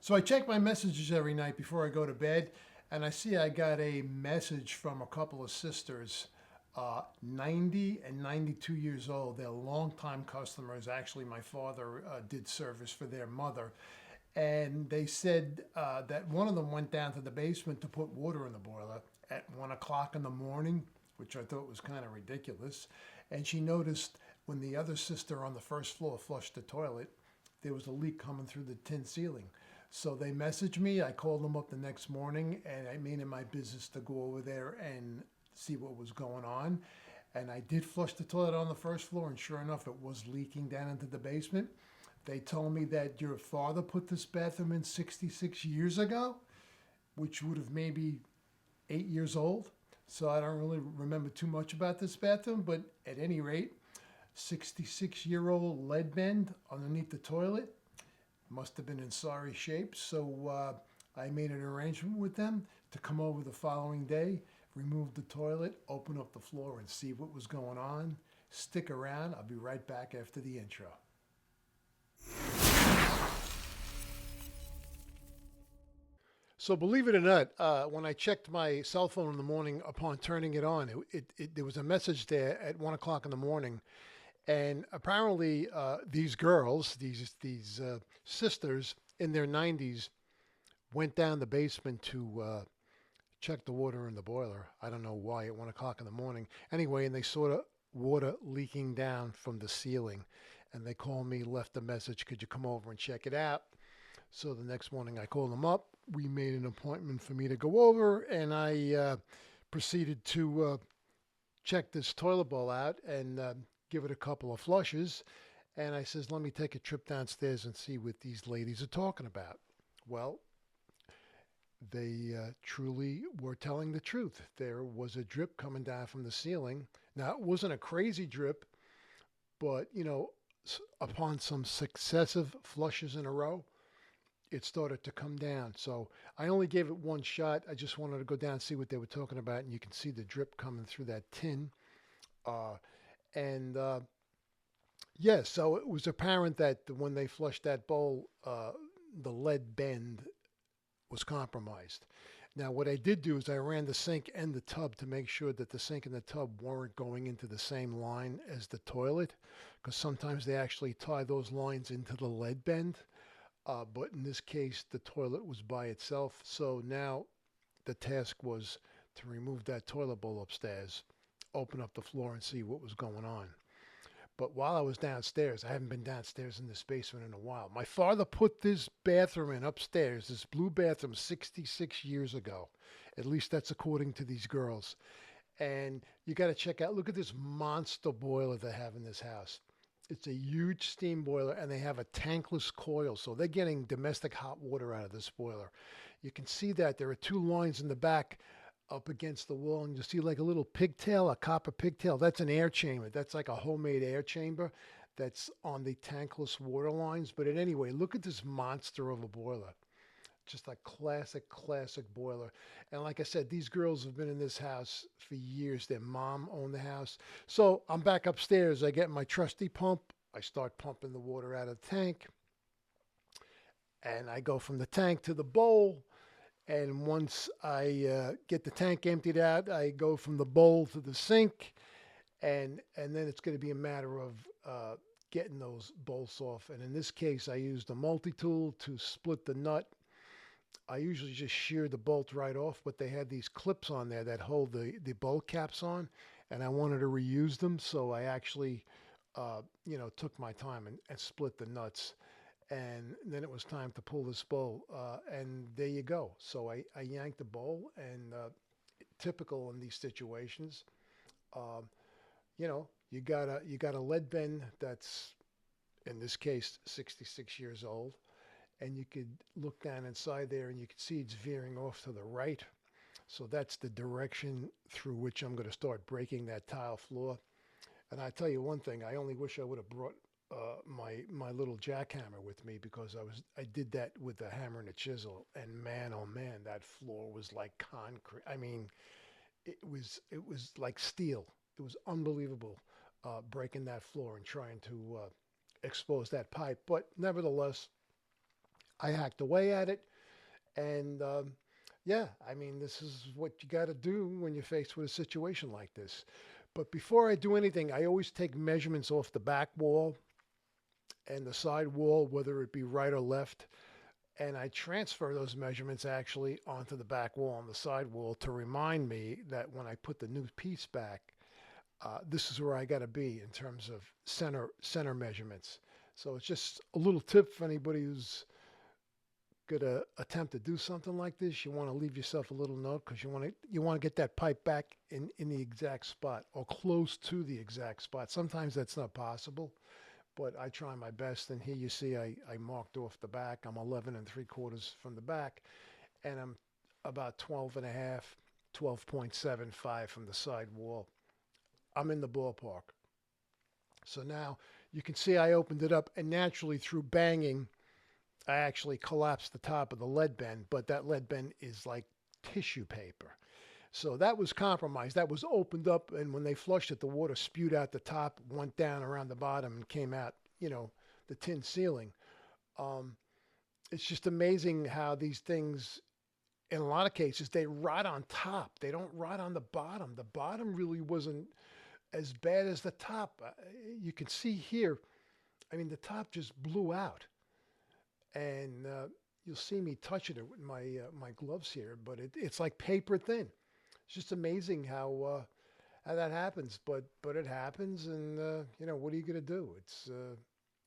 So I check my messages every night before I go to bed, and I see I got a message from a couple of sisters, 90 and 92 years old. They're longtime customers. Actually, my father did service for their mother. And they said that one of them went down to the basement to put water in the boiler at 1 o'clock in the morning, which I thought was kind of ridiculous. And she noticed when the other sister on the first floor flushed the toilet, there was a leak coming through the tin ceiling. So they messaged me. I called them up the next morning, and I made it my business to go over there and see what was going on. And I did flush the toilet on the first floor, and sure enough, it was leaking down into the basement. They told me that your father put this bathroom in 66 years ago, which would have maybe 8 years old. So I don't really remember too much about this bathroom, but at any rate, 66-year-old lead bend underneath the toilet must have been in sorry shape. So I made an arrangement with them to come over the following day, remove the toilet, open up the floor, and see what was going on. Stick around. I'll be right back after the intro. So believe it or not, when I checked my cell phone in the morning upon turning it on, there was a message there at 1 o'clock in the morning, and apparently these girls, these sisters in their 90s, went down the basement to check the water in the boiler. I don't know why at 1 o'clock in the morning. Anyway, and they saw the water leaking down from the ceiling, and they called me, left a message, could you come over and check it out? So the next morning I called them up. We made an appointment for me to go over, and I proceeded to check this toilet bowl out and give it a couple of flushes. And I says, let me take a trip downstairs and see what these ladies are talking about. Well, they truly were telling the truth. There was a drip coming down from the ceiling. Now, it wasn't a crazy drip, but, upon some successive flushes in a row, it started to come down. So I only gave it one shot. I just wanted to go down and see what they were talking about, and you can see the drip coming through that tin. Uh, and Yeah, so it was apparent that when they flushed that bowl, the lead bend was compromised. Now, what I did do is I ran the sink and the tub to make sure that the sink and the tub weren't going into the same line as the toilet, because sometimes they actually tie those lines into the lead bend. But in this case, the toilet was by itself. So now the task was to remove that toilet bowl upstairs, open up the floor, and see what was going on. But while I was downstairs, I haven't been downstairs in this basement in a while. My father put this bathroom in upstairs, this blue bathroom, 66 years ago. At least that's according to these girls. And you got to check out, look at this monster boiler they have in this house. It's a huge steam boiler, and they have a tankless coil, so they're getting domestic hot water out of this boiler. You can see that there are two lines in the back up against the wall, and you see like a little pigtail, a copper pigtail. That's an air chamber. That's like a homemade air chamber that's on the tankless water lines. But anyway, look at this monster of a boiler. Just a classic boiler. And like I said, these girls have been in this house for years. Their mom owned the house. So I'm back upstairs. I get my trusty pump. I start pumping the water out of the tank. And I go from the tank to the bowl. And once I get the tank emptied out, I go from the bowl to the sink. And then it's going to be a matter of getting those bolts off. And in this case, I used a multi-tool to split the nut. I usually just shear the bolt right off, but they had these clips on there that hold the bolt caps on, and I wanted to reuse them, so I actually, took my time and split the nuts. And then it was time to pull this bowl, and there you go. So I yanked the bowl, and typical in these situations, um, you got a lead bin that's, in this case, 66 years old, and you could look down inside there and you can see it's veering off to the right. So that's the direction through which I'm going to start breaking that tile floor. And I tell you one thing, I only wish I would have brought my little jackhammer with me, because I did that with the hammer and a chisel, and man, oh man, that floor was like concrete. I mean, it was like steel. It was unbelievable breaking that floor and trying to expose that pipe. But nevertheless, I hacked away at it, and yeah, I mean, this is what you got to do when you're faced with a situation like this. But before I do anything, I always take measurements off the back wall and the side wall, whether it be right or left, and I transfer those measurements actually onto the back wall and the side wall to remind me that when I put the new piece back, this is where I got to be in terms of center measurements. So it's just a little tip for anybody who's going to attempt to do something like this. You want to leave yourself a little note because you want to get that pipe back in the exact spot or close to the exact spot. Sometimes that's not possible, but I try my best. And here you see I marked off the back. I'm 11 and 3/4 from the back, and I'm about 12 and a half, 12.75 from the side wall. I'm in the ballpark. So now you can see I opened it up, and naturally through banging, I actually collapsed the top of the lead bin, but that lead bin is like tissue paper. So that was compromised. That was opened up, and when they flushed it, the water spewed out the top, went down around the bottom, and came out, the tin ceiling. Um, it's just amazing how these things, in a lot of cases, they rot on top. They don't rot on the bottom. The bottom really wasn't as bad as the top. You can see here, I mean, the top just blew out. And you'll see me touching it with my gloves here, but it's like paper thin. It's just amazing how that happens, but it happens, and what are you gonna do? It's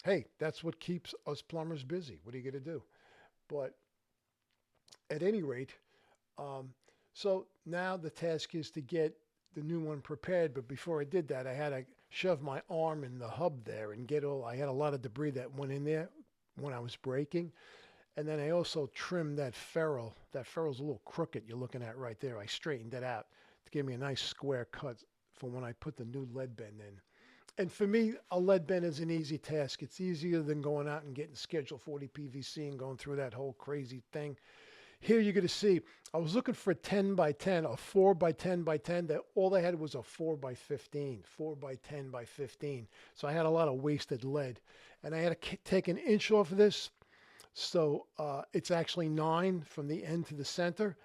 hey, that's what keeps us plumbers busy. What are you gonna do? But at any rate, um, so now the task is to get the new one prepared. But before I did that, I had to shove my arm in the hub there and get all. I had a lot of debris that went in there when I was braking. And then I also trimmed that ferrule. That ferrule's a little crooked, you're looking at right there. I straightened it out to give me a nice square cut for when I put the new lead bin in. And for me, a lead bin is an easy task. It's easier than going out and getting Schedule 40 PVC and going through that whole crazy thing. Here you're going to see, I was looking for a 10 by 10, a 4 by 10 by 10. That all they had was a 4 by 15, 4 by 10 by 15. So I had a lot of wasted lead. And I had to take an inch off of this. So it's actually 9 from the end to the center.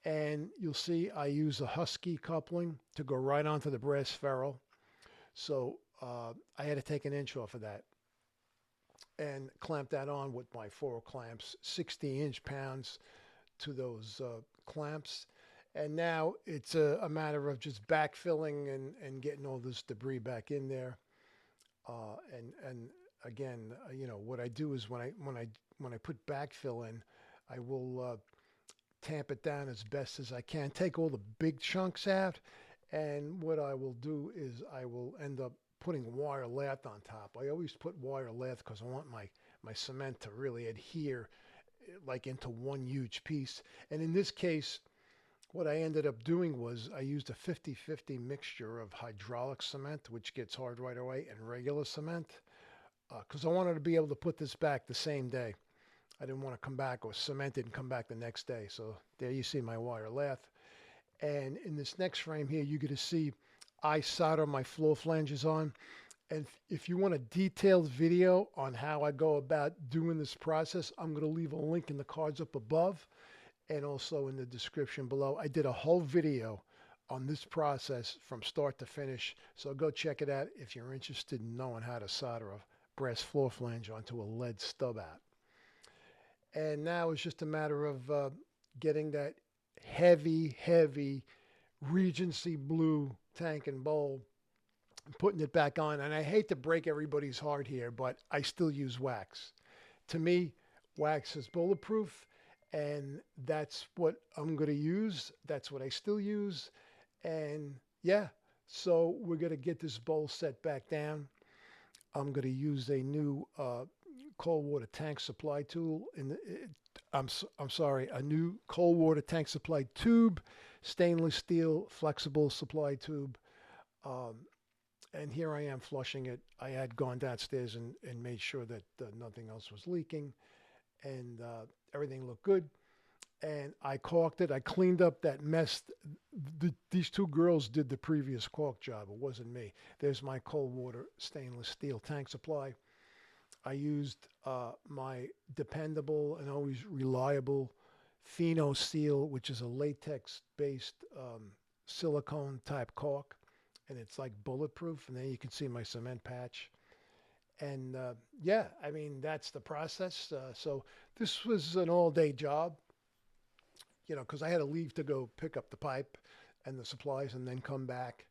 And you'll see I use a Husky coupling to go right onto the brass ferrule. So I had to take an inch off of that and clamp that on with my 4 clamps, 60-inch pounds to those clamps. And now it's a matter of just backfilling and getting all this debris back in there. And again, what I do is when I put backfill in, I will tamp it down as best as I can. Take all the big chunks out, and what I will do is I will end up putting wire lath on top. I always put wire lath because I want my cement to really adhere like into one huge piece. And in this case, what I ended up doing was I used a 50-50 mixture of hydraulic cement, which gets hard right away, and regular cement, because I wanted to be able to put this back the same day. I didn't want to come back or cement it and come back the next day. So there you see my wire lath. And in this next frame here, you're going to see I solder my floor flanges on. And if you want a detailed video on how I go about doing this process, I'm going to leave a link in the cards up above and also in the description below. I did a whole video on this process from start to finish. So go check it out if you're interested in knowing how to solder a brass floor flange onto a lead stub out. And now it's just a matter of getting that heavy Regency blue tank and bowl, putting it back on. And I hate to break everybody's heart here, but I still use wax. To me, wax is bulletproof, and that's what I'm going to use. That's what I still use. And yeah, so we're going to get this bowl set back down. I'm going to use a new cold water tank supply tool. I'm sorry, a new cold water tank supply tube, stainless steel flexible supply tube. And here I am flushing it. I had gone downstairs and made sure that nothing else was leaking, and everything looked good. And I caulked it. I cleaned up that mess. These two girls did the previous caulk job. It wasn't me. There's my cold water stainless steel tank supply. I used my dependable and always reliable Pheno Seal, which is a latex-based silicone type caulk, and it's like bulletproof. And then you can see my cement patch. And yeah, I mean that's the process. So this was an all-day job, because I had to leave to go pick up the pipe and the supplies, and then come back,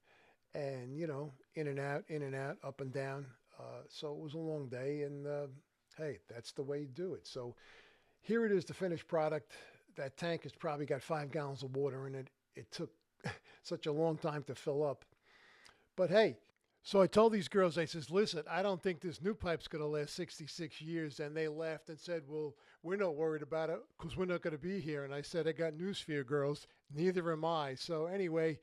and in and out, up and down. So it was a long day, and hey, that's the way you do it. So here it is, the finished product. That tank has probably got 5 gallons of water in it. It took such a long time to fill up. But hey, so I told these girls, I says, listen, I don't think this new pipe's going to last 66 years. And they laughed and said, well, we're not worried about it because we're not going to be here. And I said, I got news for you, girls. Neither am I. So anyway,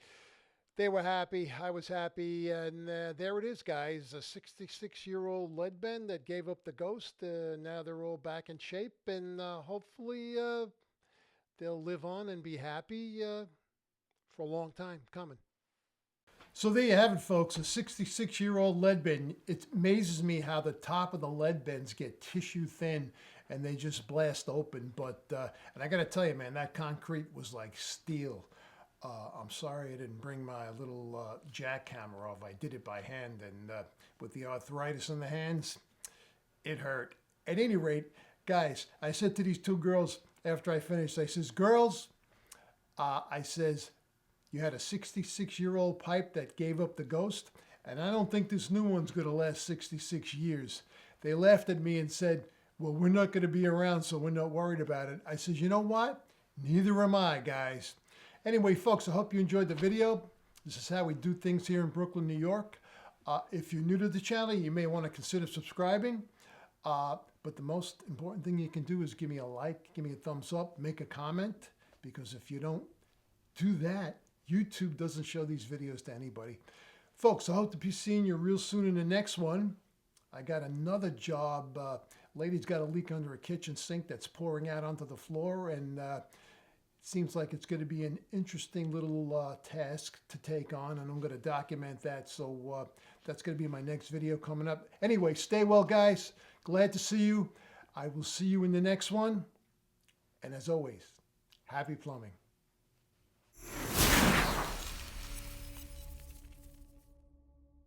they were happy. I was happy. And there it is, guys. A 66-year-old lead bend that gave up the ghost. Now they're all back in shape. And hopefully they'll live on and be happy for a long time coming. So there you have it, folks, a 66-year-old lead bend. It amazes me how the top of the lead bends get tissue thin and they just blast open. But, and I got to tell you, man, that concrete was like steel. I'm sorry I didn't bring my little jackhammer off. I did it by hand, and with the arthritis in the hands, it hurt. At any rate, guys, I said to these two girls after I finished, I says, girls, I says, you had a 66-year-old pipe that gave up the ghost, and I don't think this new one's going to last 66 years. They laughed at me and said, well, we're not going to be around, so we're not worried about it. I says, you know what? Neither am I, guys. Anyway, folks, I hope you enjoyed the video. This is how we do things here in Brooklyn, New York. If you're new to the channel, you may want to consider subscribing. But the most important thing you can do is give me a like, give me a thumbs up, make a comment, because if you don't do that, YouTube doesn't show these videos to anybody. Folks, I hope to be seeing you real soon in the next one. I got another job. Lady's got a leak under a kitchen sink that's pouring out onto the floor, and it seems like it's going to be an interesting little task to take on, and I'm going to document that. So that's going to be my next video coming up. Anyway, stay well, guys. Glad to see you. I will see you in the next one. And as always, happy plumbing.